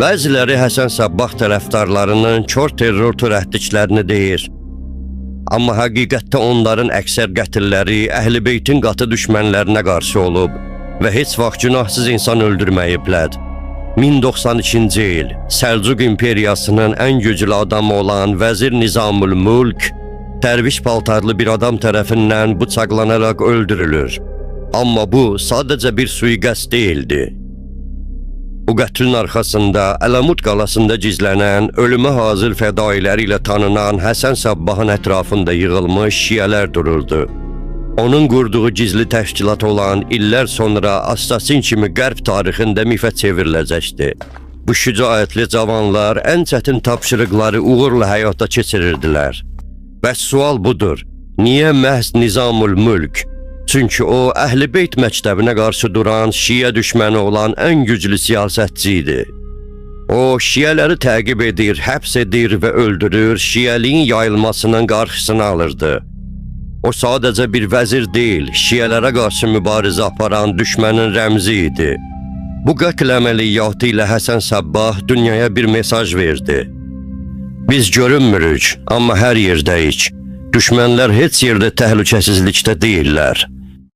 Bəziləri Həsən Sabbah tərəfdarlarının kör terror törətdiklərini deyir. Amma həqiqətdə onların əksər qətilləri Əhl-i Beytin qatı düşmənlərinə qarşı olub və heç vaxt günahsız insan öldürməyiblər. 1092-ci il Səlcuq imperiyasının ən güclü adamı olan Vəzir Nizamül Mülk dərviş paltarlı bir adam tərəfindən bıçaqlanaraq öldürülür. Amma bu sadəcə bir sui-qəsd deyildi. Bu qətlin arxasında Əlamut qalasında gizlənən, ölümə hazır fədailəri ilə tanınan Həsən Sabbahın ətrafında yığılmış şiələr dururdu. Onun qurduğu gizli təşkilat olan illər sonra Assasin kimi qərb tarixində mifə çevriləcəkdi. Bu şücaətli cavanlar ən çətin tapşırıqları uğurla həyata keçirirdilər. Bəs sual budur, niyə məhz Nizamül Mülk? Çünki o, Əhl-i Beyt məktəbinə qarşı duran, şiə düşməni olan ən güclü siyasətçi idi. O, şiələri təqib edir, həbs edir və öldürür, şiəliyin yayılmasının qarşısını alırdı. O, sadəcə bir vəzir deyil, şiələrə qarşı mübarizə aparan düşmənin rəmzi idi. Bu qətl əməliyyatı ilə Həsən Sabbah dünyaya bir mesaj verdi. Biz görünmürük, amma hər yerdəyik. Düşmənlər heç yerdə təhlükəsizlikdə deyirlər.